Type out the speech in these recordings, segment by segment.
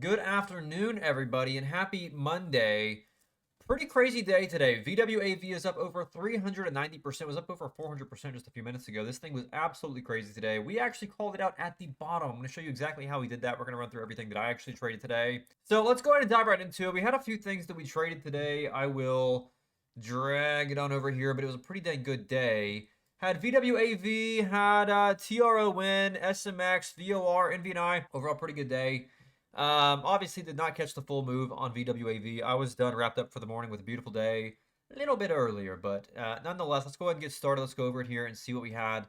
Good afternoon, everybody, and happy Monday. Pretty crazy day today. VWAV is up over 390%, was up over 400% just a few minutes ago. This thing was absolutely crazy today. We actually called it out at the bottom. I'm going to show you exactly how we did that. We're going to run through everything that I actually traded today. So let's go ahead and dive right into it. We had a few things that we traded today. I will drag it on over here, but it was a pretty dang good day. Had VWAV, had TRON, SMX, VOR, NVNI. Overall, pretty good day. Obviously did not catch the full move on VWAV. I was done, wrapped up for the morning with a beautiful day. A little bit earlier, but nonetheless, let's go ahead and get started. Let's go over it here and see what we had. I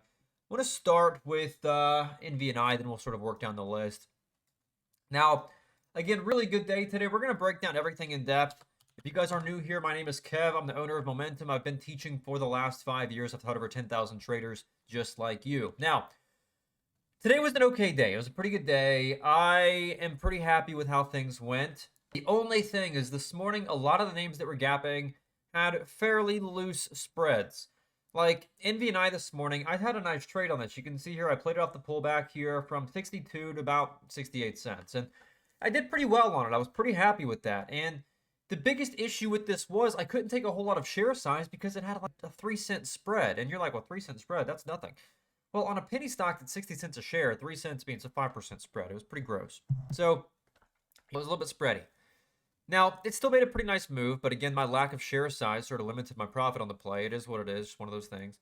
want to start with NVNI, then we'll sort of work down the list. Now, again, really good day today. We're going to break down everything in depth. If you guys are new here, my name is Kev. I'm the owner of Momentum. I've been teaching for the last 5 years. I've taught over 10,000 traders just like you. Now, today was an okay day. It was a pretty good day. I am pretty happy with how things went. The only thing is this morning, a lot of the names that were gapping had fairly loose spreads. Like NVNI this morning, I had a nice trade on this. You can see here, I played it off the pullback here from 62 to about 68 cents. And I did pretty well on it. I was pretty happy with that. And the biggest issue with this was I couldn't take a whole lot of share size because it had like a 3-cent spread. And you're like, well, 3-cent spread, that's nothing. Well, on a penny stock that's 60 cents a share, 3 cents means a 5% spread. It was pretty gross. So it was a little bit spready. Now, it still made a pretty nice move, but again, my lack of share size sort of limited my profit on the play. It is what it is, just one of those things.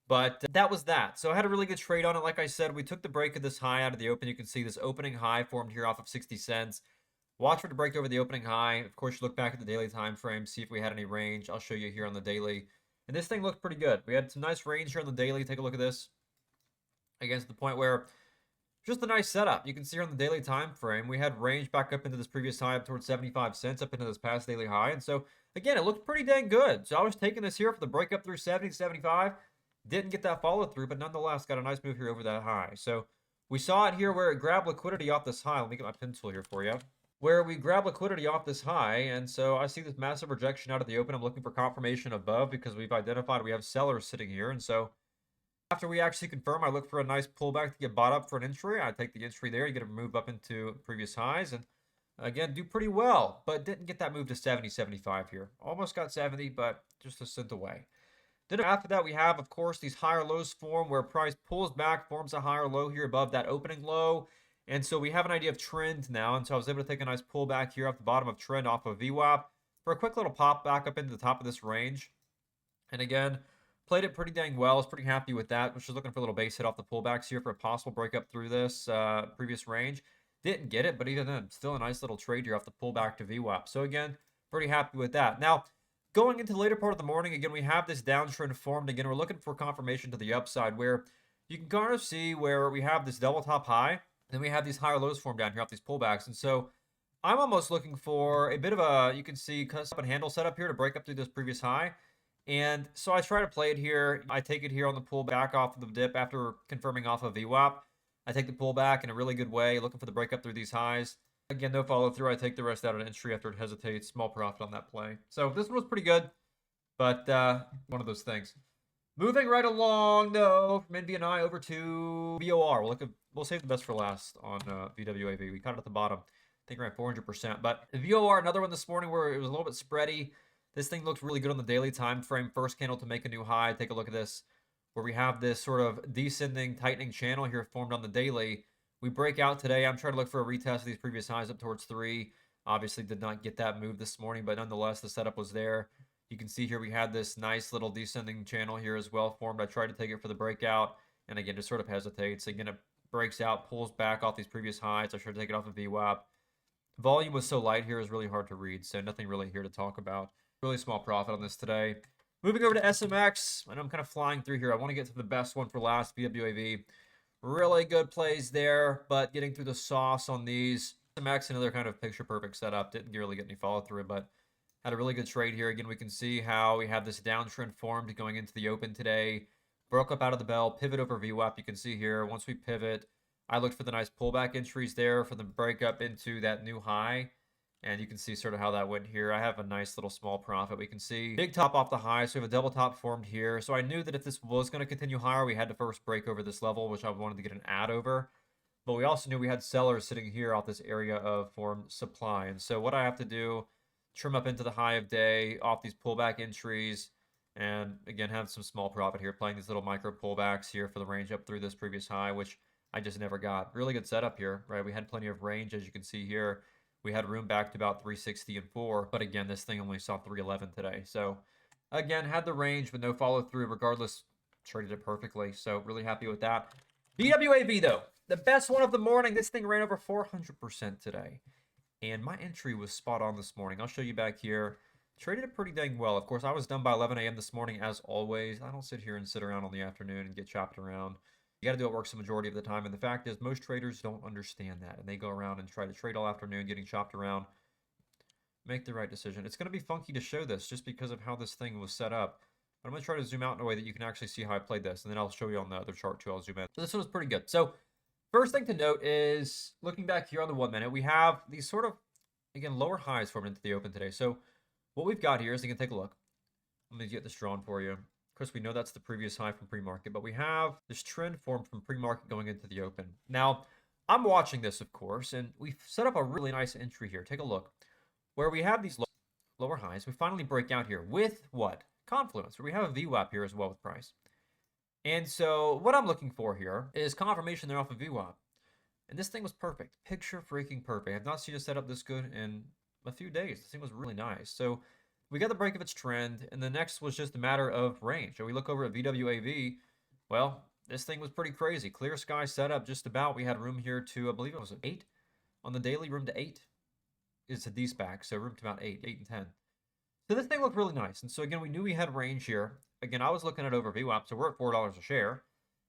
But that was that. So I had a really good trade on it. Like I said, we took the break of this high out of the open. You can see this opening high formed here off of 60 cents. Watch for it to break over the opening high. Of course, you look back at the daily time frame, see if we had any range. I'll show you here on the daily. And this thing looked pretty good. We had some nice range here on the daily. Take a look at this. Against the point where just a nice setup. You can see here on the daily time frame, we had range back up into this previous high up towards 75 cents, up into this past daily high. And so, again, it looked pretty dang good. So I was taking this here for the breakup through 70, 75. Didn't get that follow through, but nonetheless got a nice move here over that high. So we saw it here where it grabbed liquidity off this high. Let me get my pencil here for you. Where we grab liquidity off this high. And so I see this massive rejection out of the open. I'm looking for confirmation above because we've identified we have sellers sitting here. And so after we actually confirm, I look for a nice pullback to get bought up for an entry. I take the entry there. You get a move up into previous highs. And again, do pretty well, but didn't get that move to 70, 75 here. Almost got 70, but just a cent away. Then after that, we have, of course, these higher lows form where price pulls back, forms a higher low here above that opening low. And so we have an idea of trend now. And so I was able to take a nice pullback here off the bottom of trend off of VWAP for a quick little pop back up into the top of this range. And again, played it pretty dang well. I was pretty happy with that. Was just looking for a little base hit off the pullbacks here for a possible breakup through this previous range. Didn't get it, but even then, still a nice little trade here off the pullback to VWAP. So again, pretty happy with that. Now, going into the later part of the morning, again, we have this downtrend formed. Again, we're looking for confirmation to the upside where you can kind of see where we have this double top high. Then we have these higher lows formed down here off these pullbacks. And so I'm almost looking for a bit of a, you can see, cup and handle setup here to break up through this previous high. And so I try to play it here. I take it here on the pullback off of the dip after confirming off of VWAP. I take the pullback in a really good way, looking for the breakup through these highs. Again, no follow through. I take the rest out of an entry after it hesitates. Small profit on that play. So this one was pretty good, but one of those things. Moving right along, though, from NVNI over to VOR. We'll save the best for last on VWAV. We caught it at the bottom. I think around 400%. But VOR, another one this morning where it was a little bit spready. This thing looked really good on the daily time frame. First candle to make a new high. Take a look at this, where we have this sort of descending, tightening channel here formed on the daily. We break out today. I'm trying to look for a retest of these previous highs up towards 3. Obviously did not get that move this morning, but nonetheless, the setup was there. You can see here we had this nice little descending channel here as well formed. I tried to take it for the breakout, and again, just sort of hesitates. Again, it breaks out, pulls back off these previous highs. I tried to take it off of VWAP. Volume was so light here, it was really hard to read, so nothing really here to talk about. Really small profit on this today. Moving over to SMX, I know I'm kind of flying through here. I want to get to the best one for last, VWAV. Really good plays there, but getting through the sauce on these. SMX, another kind of picture-perfect setup. Didn't really get any follow-through, but had a really good trade here. Again, we can see how we have this downtrend formed going into the open today. Broke up out of the bell, pivot over VWAP. You can see here, once we pivot, I looked for the nice pullback entries there for the breakup into that new high. And you can see sort of how that went here. I have a nice little small profit. We can see big top off the high. So we have a double top formed here. So I knew that if this was going to continue higher, we had to first break over this level, which I wanted to get an add over. But we also knew we had sellers sitting here off this area of formed supply. And so what I have to do, trim up into the high of day off these pullback entries, and again, have some small profit here, playing these little micro pullbacks here for the range up through this previous high, which I just never got. Really good setup here, right? We had plenty of range, as you can see here. We had room back to about 360 and 4, but again, this thing only saw 311 today. So again, had the range, but no follow through. Regardless, traded it perfectly. So really happy with that. VWAV though, the best one of the morning. This thing ran over 400% today. And my entry was spot on this morning. I'll show you back here. Traded it pretty dang well. Of course, I was done by 11 a.m. this morning, as always. I don't sit here and sit around on the afternoon and get chopped around. You got to do what works the majority of the time. And the fact is, most traders don't understand that. And they go around and try to trade all afternoon, getting chopped around. Make the right decision. It's going to be funky to show this just because of how this thing was set up. But I'm going to try to zoom out in a way that you can actually see how I played this. And then I'll show you on the other chart too. I'll zoom in. So this one was pretty good. So first thing to note is, looking back here on the 1 minute, we have these sort of, again, lower highs formed into the open today. So what we've got here is, you can take a look. Let me get this drawn for you. Of course, we know that's the previous high from pre-market, but we have this trend formed from pre-market going into the open. Now, I'm watching this, of course, and we've set up a really nice entry here. Take a look. Where we have these lower highs, we finally break out here with what? Confluence, where we have a VWAP here as well with price. And so what I'm looking for here is confirmation they're off of VWAP. And this thing was perfect. Picture freaking perfect. I have not seen a setup this good in a few days. This thing was really nice. So we got the break of its trend, and the next was just a matter of range. So we look over at VWAV. Well, this thing was pretty crazy. Clear sky setup just about. We had room here to, I believe it was an 8 on the daily, room to 8. It's a D-SPAC, so room to about 8 and 10. So this thing looked really nice. And so again, we knew we had range here. Again, I was looking at over VWAP, so we're at $4 a share.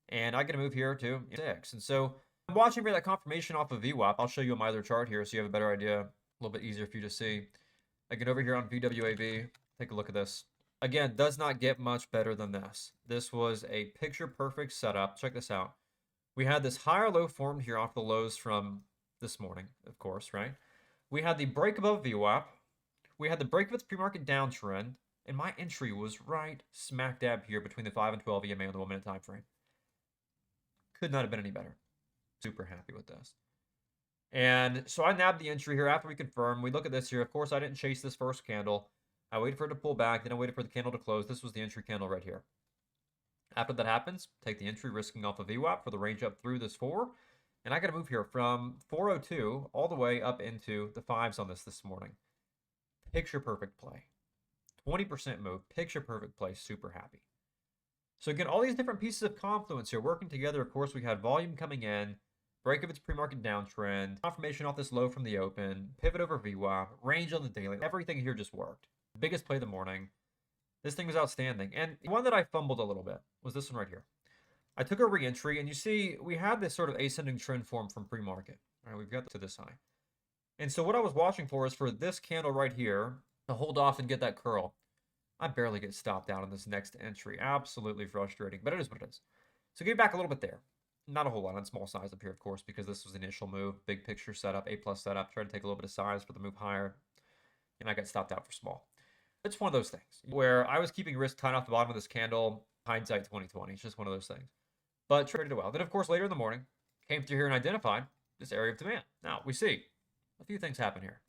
And I get to move here to 6. And so I'm watching for that confirmation off of VWAP. I'll show you on my other chart here so you have a better idea. A little bit easier for you to see. Again, over here on VWAV, take a look at this. Again, does not get much better than this. This was a picture-perfect setup. Check this out. We had this higher low formed here off the lows from this morning, of course, right? We had the break above VWAP. We had the break of its pre-market downtrend, and my entry was right smack dab here between the 5 and 12 EMA on the 1 minute time frame. Could not have been any better. Super happy with this. And so I nabbed the entry here after we confirm. We look at this here. Of course, I didn't chase this first candle. I waited for it to pull back. Then I waited for the candle to close. This was the entry candle right here. After that happens, take the entry, risking off of VWAP for the range up through this 4. And I got to move here from 402 all the way up into the 5s on this morning. Picture perfect play. 20% move. Picture perfect play. Super happy. So again, all these different pieces of confluence here working together. Of course, we had volume coming in, break of its pre-market downtrend, confirmation off this low from the open, pivot over VWAP, range on the daily. Everything here just worked. Biggest play of the morning. This thing was outstanding. And one that I fumbled a little bit was this one right here. I took a re-entry, and you see we had this sort of ascending trend form from pre-market. All right, we've got to this high. And so what I was watching for is for this candle right here to hold off and get that curl. I barely get stopped out on this next entry. Absolutely frustrating, but it is what it is. So get back a little bit there. Not a whole lot on small size up here, of course, because this was the initial move. Big picture setup, A+ setup. Try to take a little bit of size for the move higher. And I got stopped out for small. It's one of those things where I was keeping risk tied off the bottom of this candle. Hindsight 2020. It's just one of those things. But traded it well. Then, of course, later in the morning, came through here and identified this area of demand. Now, we see a few things happen here.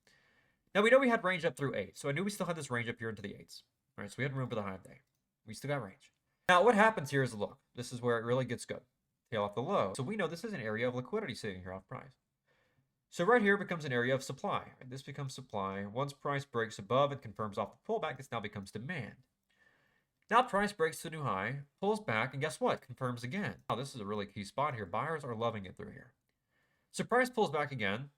Now, we know we had range up through 8. So I knew we still had this range up here into the 8s. All right, so we had room for the high of day. We still got range. Now, what happens here is, look, this is where it really gets good. Tail off the low. So we know this is an area of liquidity sitting here off price. So right here becomes an area of supply. Right? This becomes supply. Once price breaks above and confirms off the pullback, this now becomes demand. Now price breaks to a new high, pulls back, and guess what? Confirms again. Now this is a really key spot here. Buyers are loving it through here. So price pulls back again,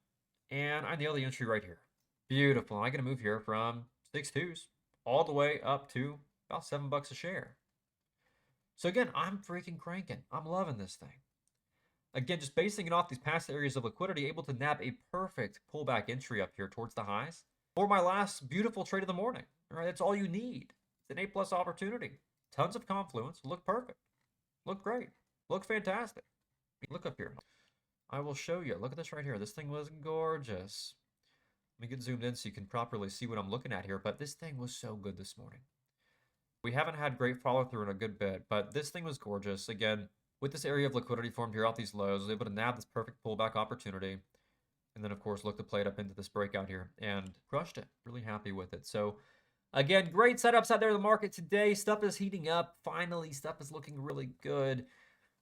and I nail the entry right here. Beautiful. I get to move here from 6.2s all the way up to about $7 a share. So again, I'm freaking cranking. I'm loving this thing. Again, just basing it off these past areas of liquidity, able to nab a perfect pullback entry up here towards the highs. For my last beautiful trade of the morning. All right, that's all you need. It's an A+ opportunity. Tons of confluence. Look perfect. Look great. Look fantastic. Look up here. I will show you. Look at this right here. This thing was gorgeous. Let me get zoomed in so you can properly see what I'm looking at here. But this thing was so good this morning. We haven't had great follow through in a good bit, but this thing was gorgeous. Again, with this area of liquidity formed here off these lows, was able to nab this perfect pullback opportunity. And then, of course, look to play it up into this breakout here and crushed it. Really happy with it. So, again, great setups out there in the market today. Stuff is heating up. Finally, stuff is looking really good.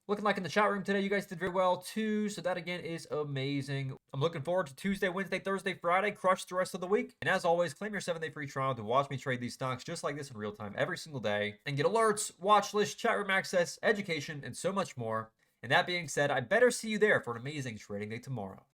Looking like in the chat room today, you guys did very well too. So that, again, is amazing. I'm looking forward to Tuesday, Wednesday, Thursday, Friday. Crush the rest of the week. And as always, claim your 7-day free trial to watch me trade these stocks just like this in real time every single day. And get alerts, watch list, chat room access, education, and so much more. And that being said, I better see you there for an amazing trading day tomorrow.